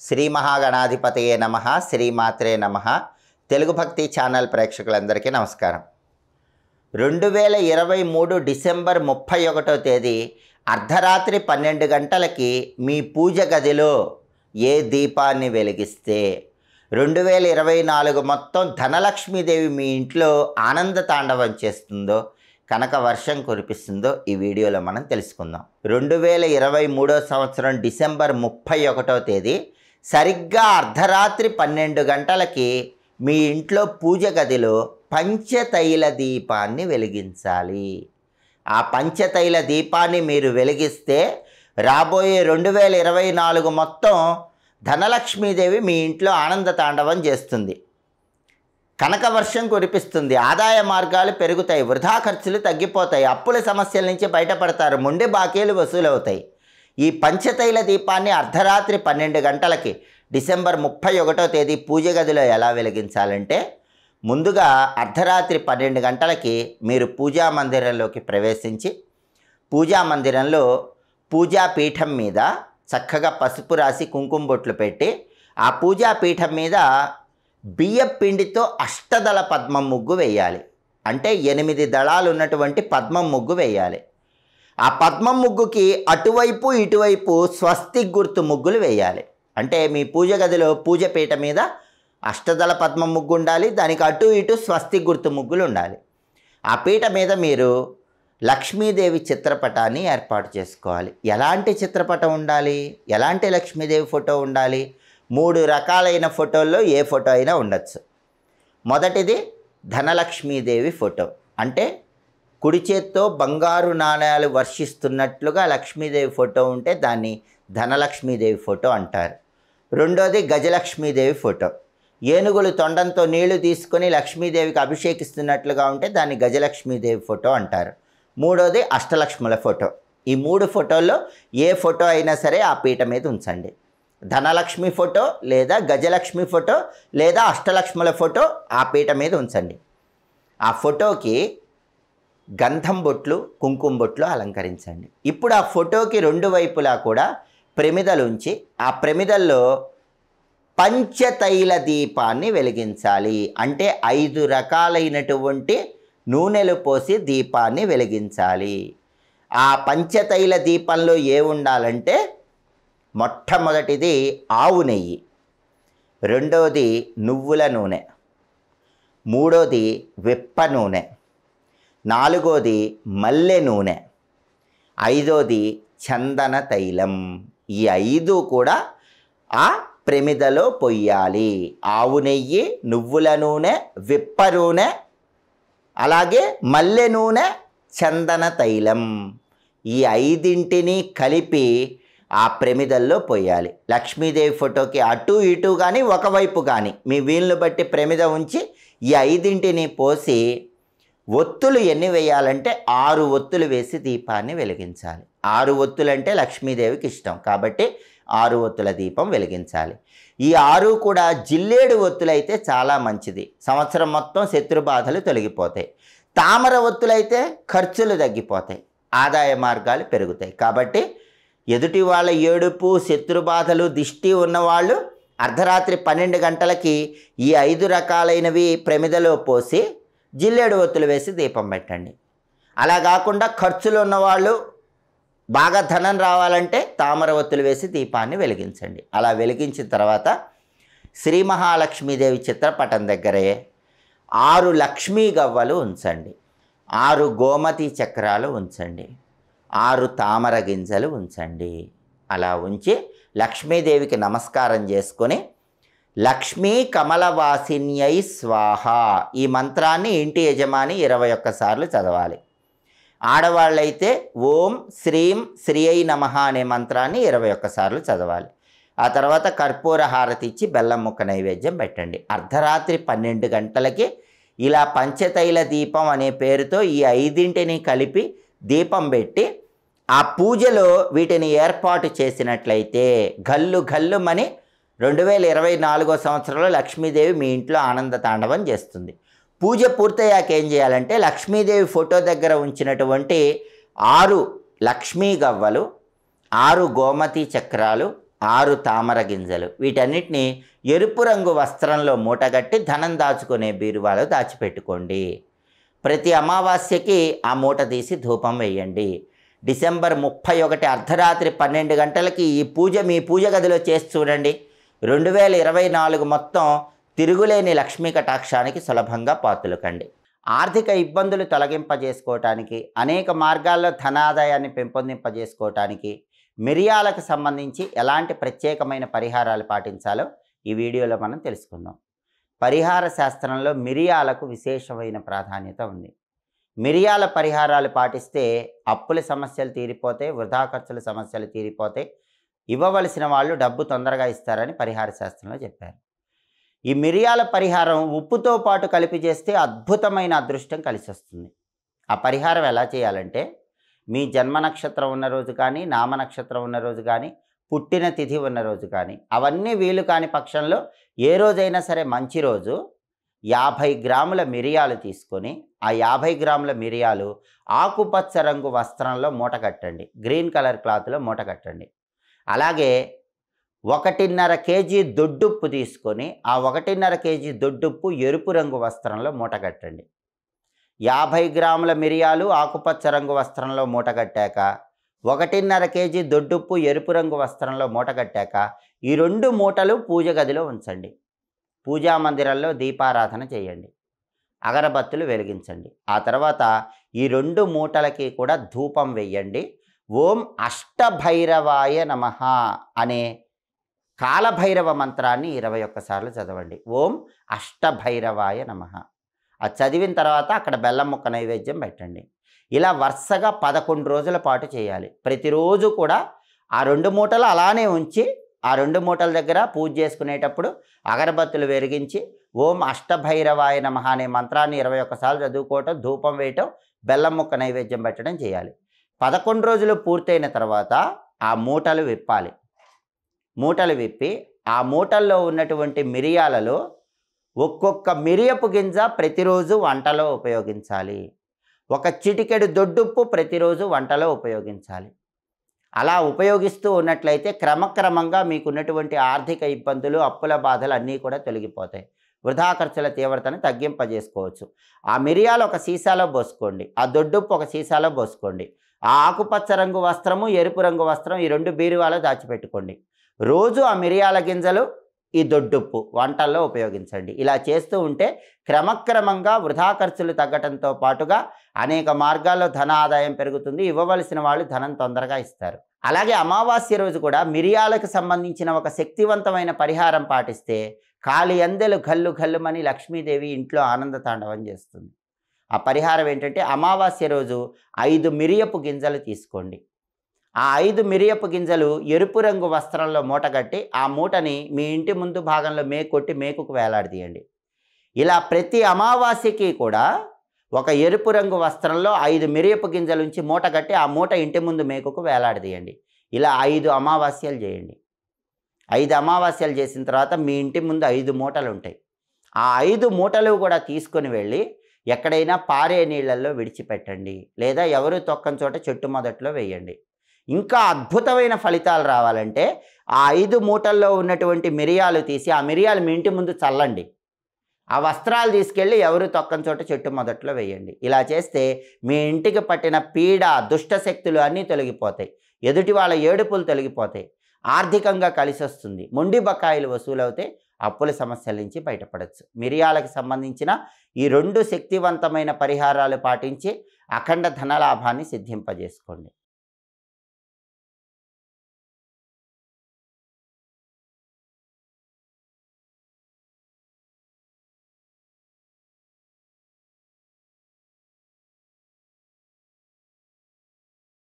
శ్రీ మహాగణాధిపతయే నమః, శ్రీమాత్రే నమః. తెలుగు భక్తి ఛానల్ ప్రేక్షకులందరికీ నమస్కారం. 2023 డిసెంబర్ 31వ తేదీ అర్ధరాత్రి 12 గంటలకి మీ పూజ గదిలో ఏ దీపాన్ని వెలిగిస్తే 2024 మొత్తం ధనలక్ష్మీదేవి మీ ఇంట్లో ఆనంద తాండవం చేస్తుందో, కనక వర్షం కురిపిస్తుందో ఈ వీడియోలో మనం తెలుసుకుందాం. 2023 సంవత్సరం డిసెంబర్ 31వ తేదీ సరిగ్గా అర్ధరాత్రి 12 గంటలకి మీ ఇంట్లో పూజ గదిలో పంచతైల దీపాన్ని వెలిగించాలి. ఆ పంచతైల దీపాన్ని మీరు వెలిగిస్తే రాబోయే 2024 మొత్తం ధనలక్ష్మీదేవి మీ ఇంట్లో ఆనంద తాండవం చేస్తుంది, కనక వర్షం కురిపిస్తుంది, ఆదాయ మార్గాలు పెరుగుతాయి, వృధా ఖర్చులు తగ్గిపోతాయి, అప్పుల సమస్యల నుంచి బయటపడతారు, మొండి బాకీలు వసూలవుతాయి. ఈ పంచతైల దీపాన్ని అర్ధరాత్రి 12 గంటలకి డిసెంబర్ 31వ తేదీ పూజ గదిలో ఎలా వెలిగించాలంటే, ముందుగా అర్ధరాత్రి 12 గంటలకి మీరు పూజా మందిరంలోకి ప్రవేశించి పూజా మందిరంలో పూజా పీఠం మీద చక్కగా పసుపు రాసి కుంకుమ బొట్లు పెట్టి ఆ పూజా పీఠం మీద బియ్యం పిండితో అష్టదళ పద్మం ముగ్గు వేయాలి. అంటే 8 దళాలు ఉన్నటువంటి పద్మం ముగ్గు వేయాలి. ఆ పద్మం ముగ్గుకి అటువైపు ఇటువైపు స్వస్తిక్ గుర్తు ముగ్గులు వేయాలి. అంటే మీ పూజ గదిలో పూజ పీట మీద అష్టదళ పద్మం ముగ్గు ఉండాలి, దానికి అటు ఇటు స్వస్తిక్ గుర్తు ముగ్గులు ఉండాలి. ఆ పీట మీద మీరు లక్ష్మీదేవి చిత్రపటాన్ని ఏర్పాటు చేసుకోవాలి. ఎలాంటి చిత్రపటం ఉండాలి, ఎలాంటి లక్ష్మీదేవి ఫోటో ఉండాలి? 3 రకాలైన ఫోటోల్లో ఏ ఫోటో అయినా ఉండొచ్చు. మొదటిది ధనలక్ష్మీదేవి ఫోటో, అంటే కుడి చేత్తో బంగారు నాణ్యాలు వర్షిస్తున్నట్లుగా లక్ష్మీదేవి ఫోటో ఉంటే దాన్ని ధనలక్ష్మీదేవి ఫోటో అంటారు. రెండోది గజలక్ష్మీదేవి ఫోటో, ఏనుగులు తొండంతో నీళ్లు తీసుకొని లక్ష్మీదేవికి అభిషేకిస్తున్నట్లుగా ఉంటే దాన్ని గజలక్ష్మీదేవి ఫోటో అంటారు. మూడోది అష్టలక్ష్ముల ఫోటో. ఈ 3 ఫోటోల్లో ఏ ఫోటో అయినా సరే ఆ పీట మీద ఉంచండి. ధనలక్ష్మి ఫోటో లేదా గజలక్ష్మి ఫోటో లేదా అష్టలక్ష్ముల ఫోటో ఆ పీట మీద ఉంచండి. ఆ ఫోటోకి గంధం బొట్లు, కుంకుమ బొట్లు అలంకరించండి. ఇప్పుడు ఆ ఫోటోకి 2 వైపులా కూడా ప్రమిదలు ఉంచి ఆ ప్రమిదల్లో పంచతైల దీపాన్ని వెలిగించాలి. అంటే 5 రకాలైనటువంటి నూనెలు పోసి దీపాన్ని వెలిగించాలి. ఆ పంచతైల దీపంలో ఏ ఉండాలంటే, మొట్టమొదటిది ఆవు నెయ్యి, రెండోది నువ్వుల నూనె, మూడోది వెప్ప నూనె, నాలుగోది మల్లె నూనె, ఐదోది చందన తైలం. ఈ 5 కూడా ఆ ప్రమిదలో పొయ్యాలి. ఆవు నెయ్యి, నువ్వుల నూనె, వెప్ప నూనె, అలాగే మల్లె నూనె, చందన తైలం. ఈ 5ంటిని కలిపి ఆ ప్రమిదల్లో పోయాలి. లక్ష్మీదేవి ఫోటోకి అటు ఇటు కానీ ఒకవైపు కానీ మీ వీలును బట్టి ప్రమిద ఉంచి ఈ 5ంటిని పోసి ఒత్తులు ఎన్ని వేయాలంటే 6 ఒత్తులు వేసి దీపాన్ని వెలిగించాలి. 6 ఒత్తులు అంటే లక్ష్మీదేవికి ఇష్టం కాబట్టి 6 ఒత్తుల దీపం వెలిగించాలి. ఈ 6 కూడా జిల్లేడు ఒత్తులైతే చాలా మంచిది, సంవత్సరం మొత్తం శత్రు బాధలు తొలగిపోతాయి. తామర ఒత్తులైతే ఖర్చులు తగ్గిపోతాయి, ఆదాయ మార్గాలు పెరుగుతాయి. కాబట్టి ఎదుటి వాళ్ళ ఏడుపు, శత్రు బాధలు, దిష్టి ఉన్నవాళ్ళు అర్ధరాత్రి 12 గంటలకి ఈ 5 రకాలైనవి ప్రమిదలో పోసి జిల్లేడు ఒత్తులు వేసి దీపం పెట్టండి. అలా కాకుండా ఖర్చులు ఉన్నవాళ్ళు, బాగా ధనం రావాలంటే తామర ఒత్తులు వేసి దీపాన్ని వెలిగించండి. అలా వెలిగించిన తర్వాత శ్రీ మహాలక్ష్మీదేవి చిత్రపటం దగ్గరే 6 లక్ష్మీ గవ్వలు ఉంచండి, 6 గోమతి చక్రాలు ఉంచండి, 6 తామర గింజలు ఉంచండి. అలా ఉంచి లక్ష్మీదేవికి నమస్కారం చేసుకొని లక్ష్మీ కమలవాసిన్యై స్వాహ ఈ మంత్రాన్ని ఇంటి యజమాని 21 సార్లు చదవాలి. ఆడవాళ్ళైతే ఓం శ్రీం శ్రీయై నమః అనే మంత్రాన్ని 21 సార్లు చదవాలి. ఆ తర్వాత కర్పూర హారతి ఇచ్చి బెల్లం ముక్క నైవేద్యం పెట్టండి. అర్ధరాత్రి 12 గంటలకి ఇలా పంచతైల దీపం అనే పేరుతో ఈ 5ంటిని కలిపి దీపం పెట్టి ఆ పూజలో వీటిని ఏర్పాటు చేసినట్లయితే గల్లు గల్లుమని 2024 సంవత్సరంలో లక్ష్మీదేవి మీ ఇంట్లో ఆనంద తాండవం చేస్తుంది. పూజ పూర్తయ్యాక ఏం చేయాలంటే, లక్ష్మీదేవి ఫోటో దగ్గర ఉంచినటువంటి 6 లక్ష్మీ గవ్వలు, 6 గోమతి చక్రాలు, 6 తామర గింజలు. వీటన్నిటిని ఎరుపు రంగు వస్త్రంలో మూటగట్టి ధనం దాచుకునే బీరువాలో దాచిపెట్టుకోండి. ప్రతి అమావాస్యకి ఆ మూట తీసి ధూపం వేయండి. డిసెంబర్ 31 అర్ధరాత్రి 12 గంటలకి ఈ పూజ మీ పూజ గదిలో చేసి చూడండి. 2024 మొత్తం తిరుగులేని లక్ష్మీ కటాక్షానికి సులభంగా పాత్రలు కండి. ఆర్థిక ఇబ్బందులు తొలగింపజేసుకోవటానికి, అనేక మార్గాల్లో ధనాదాయాన్ని పెంపొందింపజేసుకోవటానికి మిరియాలకు సంబంధించి ఎలాంటి ప్రత్యేకమైన పరిహారాలు పాటించాలో ఈ వీడియోలో మనం తెలుసుకుందాం. పరిహార శాస్త్రంలో మిరియాలకు విశేషమైన ప్రాధాన్యత ఉంది. మిరియాల పరిహారాలు పాటిస్తే అప్పుల సమస్యలు తీరిపోతాయి, వృధా ఖర్చుల సమస్యలు తీరిపోతాయి, ఇవ్వవలసిన వాళ్ళు డబ్బు తొందరగా ఇస్తారని పరిహార శాస్త్రంలో చెప్పారు. ఈ మిరియాల పరిహారం ఉప్పుతో పాటు కలిపి చేస్తే అద్భుతమైన అదృష్టం కలిసి వస్తుంది. ఆ పరిహారం ఎలా చేయాలంటే, మీ జన్మ నక్షత్రం ఉన్న రోజు కానీ, నామ నక్షత్రం ఉన్న రోజు కానీ, పుట్టిన తిథి ఉన్న రోజు కానీ, అవన్నీ వీలు కాని పక్షంలో ఏ రోజైనా సరే మంచి రోజు 50 గ్రాముల మిరియాలు తీసుకొని, ఆ 50 గ్రాముల మిరియాలు ఆకుపచ్చ రంగు వస్త్రంలో మూటగట్టండి. గ్రీన్ కలర్ క్లాత్లో మూటగట్టండి. అలాగే 1.5 కేజీ దొడ్డుప్పు తీసుకొని, ఆ 1.5 కేజీ దొడ్డుప్పు ఎరుపు రంగు వస్త్రంలో మూటగట్టండి. 50 గ్రాముల మిరియాలు ఆకుపచ్చ రంగు వస్త్రంలో మూటగట్టాక, 1.5 కేజీ దొడ్డుప్పు ఎరుపు రంగు వస్త్రంలో మూటగట్టాక ఈ 2 మూటలు పూజ గదిలో ఉంచండి. పూజా మందిరంలో దీపారాధన చేయండి, అగరబత్తులు వెలిగించండి. ఆ తర్వాత ఈ 2 మూటలకి కూడా ధూపం వెయ్యండి. ఓం అష్టభైరవాయ నమః అనే కాలభైరవ మంత్రాన్ని 21 సార్లు చదవండి. ఓం అష్టభైరవాయ నమః. అది చదివిన తర్వాత అక్కడ బెల్లం ముక్క నైవేద్యం పెట్టండి. ఇలా వరుసగా 11 రోజుల పాటు చేయాలి. ప్రతిరోజు కూడా ఆ 2 మూటలు అలానే ఉంచి, ఆ 2 మూటల దగ్గర పూజ చేసుకునేటప్పుడు అగరబత్తులు వెలిగించి ఓం అష్టభైరవాయ నమః అనే మంత్రాన్ని 21 సార్లు చదువుకోవటం, ధూపం వేయటం, బెల్లం ముక్క నైవేద్యం పెట్టడం చేయాలి. 11 రోజులు పూర్తయిన తర్వాత ఆ మూటలు విప్పాలి. మూటలు విప్పి ఆ మూటల్లో ఉన్నటువంటి మిరియాలలో ఒక్కొక్క మిరియపు గింజ ప్రతిరోజు వంటలో ఉపయోగించాలి. ఒక చిటికెడు దొడ్డుప్పు ప్రతిరోజు వంటలో ఉపయోగించాలి. అలా ఉపయోగిస్తూ ఉన్నట్లయితే క్రమక్రమంగా మీకున్నటువంటి ఆర్థిక ఇబ్బందులు, అప్పుల బాధలు అన్నీ కూడా తొలగిపోతాయి. వృధా ఖర్చుల తీవ్రతను తగ్గింపజేసుకోవచ్చు. ఆ మిరియాలు ఒక సీసాలో పోసుకోండి, ఆ దొడ్డుప్పు ఒక సీసాలో పోసుకోండి. ఆ ఆకుపచ్చ రంగు వస్త్రము, ఎరుపు రంగు వస్త్రం ఈ 2 బీరువాలో దాచిపెట్టుకోండి. రోజు ఆ మిరియాల గింజలు, ఈ దొడ్డుప్పు వంటల్లో ఉపయోగించండి. ఇలా చేస్తూ ఉంటే క్రమక్రమంగా వృధా ఖర్చులు తగ్గటంతో పాటుగా అనేక మార్గాల్లో ధన ఆదాయం పెరుగుతుంది. ఇవ్వవలసిన వాళ్ళు ధనం తొందరగా ఇస్తారు. అలాగే అమావాస్య రోజు కూడా మిరియాలకు సంబంధించిన ఒక శక్తివంతమైన పరిహారం పాటిస్తే కాలి అందెలు గల్లు గల్లుమని లక్ష్మీదేవి ఇంట్లో ఆనంద తాండవం చేస్తుంది. ఆ పరిహారం ఏంటంటే, అమావాస్య రోజు 5 మిరియపు గింజలు తీసుకోండి. ఆ 5 మిరియపు గింజలు ఎరుపు రంగు వస్త్రంలో మూటగట్టి ఆ మూటని మీ ఇంటి ముందు భాగంలో మేకొట్టి మేకుకు వేలాడదీయండి. ఇలా ప్రతి అమావాస్యకి కూడా ఒక ఎరుపు రంగు వస్త్రంలో 5 మిరియపు గింజలుంచి మూటగట్టి ఆ మూట ఇంటి ముందు మేకుకు వేలాడదీయండి. ఇలా 5 అమావాస్యలు చేయండి. 5 అమావాస్యలు చేసిన తర్వాత మీ ఇంటి ముందు 5 మూటలు ఉంటాయి. ఆ 5 మూటలు కూడా తీసుకొని వెళ్ళి ఎక్కడైనా పారే నీళ్ళల్లో విడిచిపెట్టండి, లేదా ఎవరు తొక్కని చోట చెట్టు మొదట్లో వేయండి. ఇంకా అద్భుతమైన ఫలితాలు రావాలంటే ఆ 5 మూటల్లో ఉన్నటువంటి మిరియాలు తీసి ఆ మిరియాలు మీ ఇంటి ముందు చల్లండి. ఆ వస్త్రాలు తీసుకెళ్ళి ఎవరు తొక్కని చోట చెట్టు మొదట్లో వేయండి. ఇలా చేస్తే మీ ఇంటికి పట్టిన పీడ, దుష్టశక్తులు అన్నీ తొలగిపోతాయి. ఎదుటి వాళ్ళ ఏడుపులు తొలగిపోతాయి. ఆర్థికంగా కలిసి వస్తుంది. మొండి బకాయిలు వసూలవుతాయి. అప్పుల సమస్యల నుంచి బయటపడవచ్చు. మిరియాలకు సంబంధించిన ఈ 2 శక్తివంతమైన పరిహారాలు పాటించి అఖండ ధనలాభాన్ని సిద్ధింపజేసుకోండి.